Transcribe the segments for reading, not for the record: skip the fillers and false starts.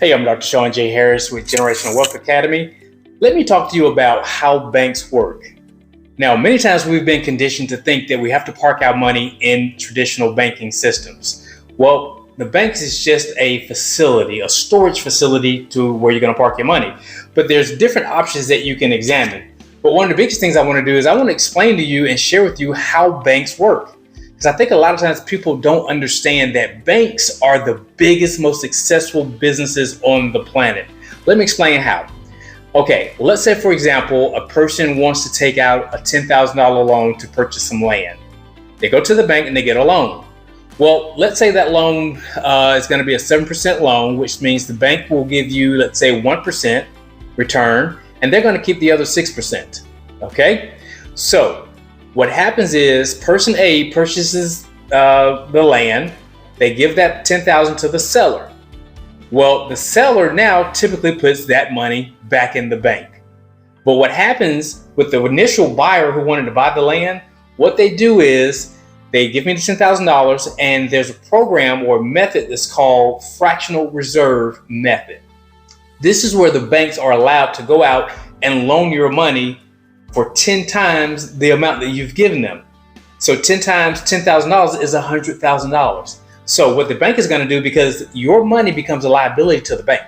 Hey, I'm Dr. Sean J. Harris with Generational Wealth Academy. Let me talk to you about how banks work. Now, many times we've been conditioned to think that we have to park our money in traditional banking systems. Well, the banks is just a facility, a storage facility to where you're going to park your money. But there's different options that you can examine. But one of the biggest things I want to do is I want to explain to you and share with you how banks work. Because I think a lot of times people don't understand that banks are the biggest, most successful businesses on the planet. Let me explain how. Okay, let's say, for example, a person wants to take out a $10,000 loan to purchase some land. They go to the bank and they get a loan. Well, let's say that loan is going to be a 7% loan, which means the bank will give you, let's say, 1% return, and they're going to keep the other 6%. Okay, so what happens is person A purchases the land. They give that $10,000 to the seller. Well, the seller now typically puts that money back in the bank. But what happens with the initial buyer who wanted to buy the land, what they do is they give me the $10,000, and there's a program or method that's called fractional reserve method. This is where the banks are allowed to go out and loan your money for 10 times the amount that you've given them. So 10 times $10,000 is $100,000. So what the bank is going to do, because your money becomes a liability to the bank.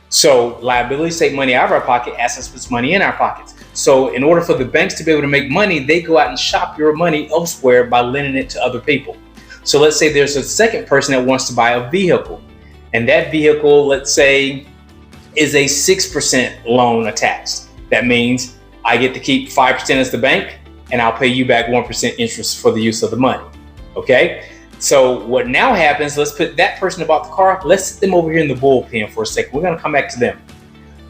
So liabilities take money out of our pocket, assets puts money in our pockets. So in order for the banks to be able to make money, they go out and shop your money elsewhere by lending it to other people. So let's say there's a second person that wants to buy a vehicle, and that vehicle, let's say, is a 6% loan attached. That means I get to keep 5% as the bank, and I'll pay you back 1% interest for the use of the money. Okay? So what now happens, let's put that person that bought the car, let's sit them over here in the bullpen for a second. We're going to come back to them.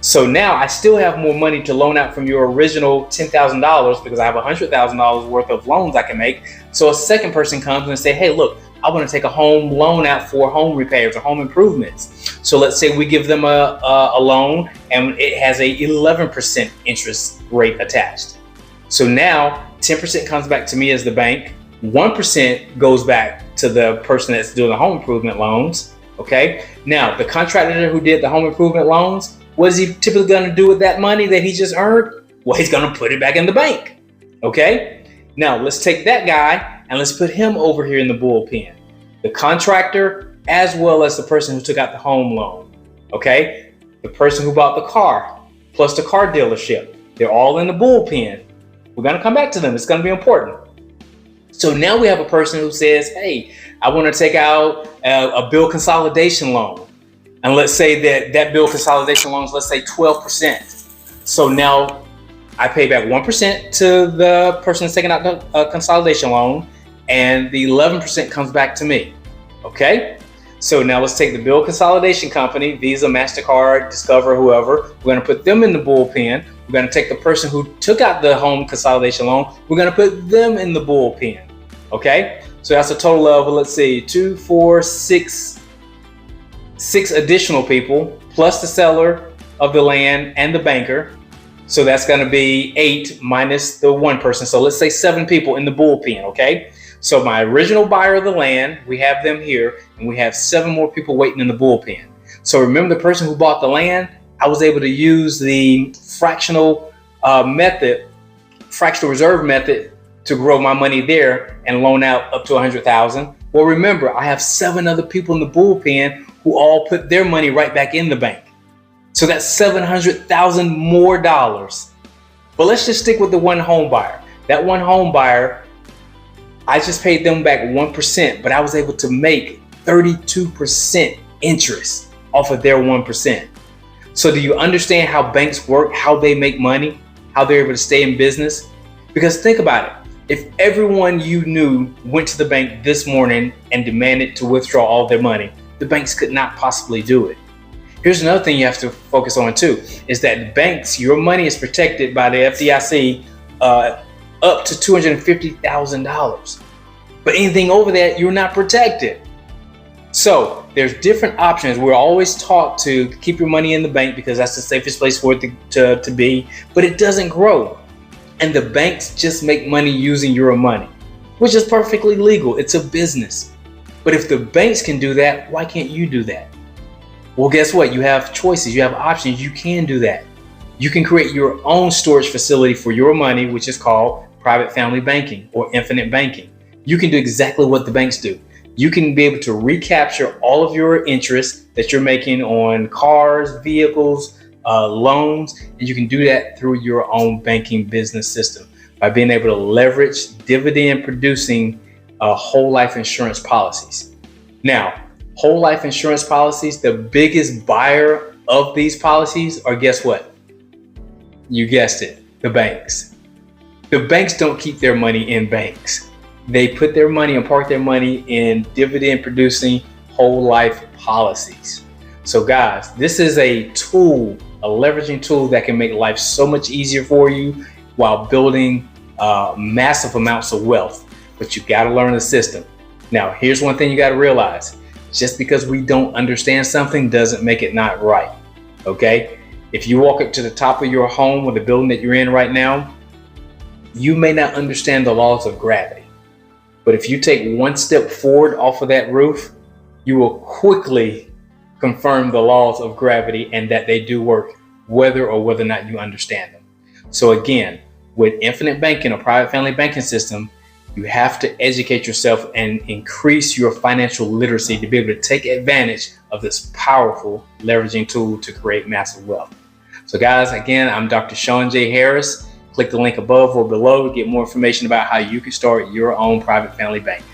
So now I still have more money to loan out from your original $10,000 because I have $100,000 worth of loans I can make. So a second person comes and say, hey, look, I want to take a home loan out for home repairs or home improvements. So let's say we give them a loan and it has a 11% interest rate attached. So now 10% comes back to me as the bank. 1% goes back to the person that's doing the home improvement loans. Okay. Now the contractor who did the home improvement loans, what is he typically going to do with that money that he just earned? Well, he's going to put it back in the bank. Okay. Now let's take that guy and let's put him over here in the bullpen. The contractor, as well as the person who took out the home loan. Okay. The person who bought the car, plus the car dealership. They're all in the bullpen. We're going to come back to them. It's going to be important. So now we have a person who says, hey, I want to take out a bill consolidation loan. And let's say that bill consolidation loan is, let's say, 12%. So now I pay back 1% to the person that's taking out the consolidation loan, and the 11% comes back to me. Okay? So now let's take the bill consolidation company, Visa, MasterCard, Discover, whoever. We're going to put them in the bullpen. We're going to take the person who took out the home consolidation loan. We're going to put them in the bullpen. Okay? So that's a total of, let's see, 2, 4, 6 additional people, plus the seller of the land and the banker. So that's going to be 8 minus the one person. So let's say 7 people in the bullpen. Okay? So my original buyer of the land, we have them here, and we have 7 more people waiting in the bullpen. So remember the person who bought the land, I was able to use the fractional reserve method to grow my money there and loan out up to $100,000. Well, remember, I have 7 other people in the bullpen who all put their money right back in the bank. So that's $700,000 more dollars. But let's just stick with the one home buyer. That one home buyer, I just paid them back 1%, but I was able to make 32% interest off of their 1%. So do you understand how banks work, how they make money, how they're able to stay in business? Because think about it. If everyone you knew went to the bank this morning and demanded to withdraw all their money, the banks could not possibly do it. Here's another thing you have to focus on too, is that the banks, your money is protected by the FDIC up to $250,000. But anything over that, you're not protected. So there's different options. We're always taught to keep your money in the bank because that's the safest place for it to be, but it doesn't grow. And the banks just make money using your money, which is perfectly legal. It's a business. But if the banks can do that, why can't you do that? Well, guess what? You have choices, you have options. You can do that. You can create your own storage facility for your money, which is called private family banking or infinite banking. You can do exactly what the banks do. You can be able to recapture all of your interest that you're making on cars, vehicles, loans, and you can do that through your own banking business system by being able to leverage dividend producing whole life insurance policies. Now, whole life insurance policies, the biggest buyer of these policies are, guess what? You guessed it, the banks. The banks don't keep their money in banks. They put their money and park their money in dividend producing whole life policies. So guys, this is a tool, a leveraging tool that can make life so much easier for you while building massive amounts of wealth. But you got to learn the system. Now, here's one thing you got to realize. Just because we don't understand something doesn't make it not right. Okay? If you walk up to the top of your home or the building that you're in right now, you may not understand the laws of gravity. But if you take one step forward off of that roof, you will quickly confirm the laws of gravity and that they do work, whether or not you understand them. So again, with infinite banking, a private family banking system, you have to educate yourself and increase your financial literacy to be able to take advantage of this powerful leveraging tool to create massive wealth. So guys, again, I'm Dr. Sean J. Harris. Click the link above or below to get more information about how you can start your own private family bank.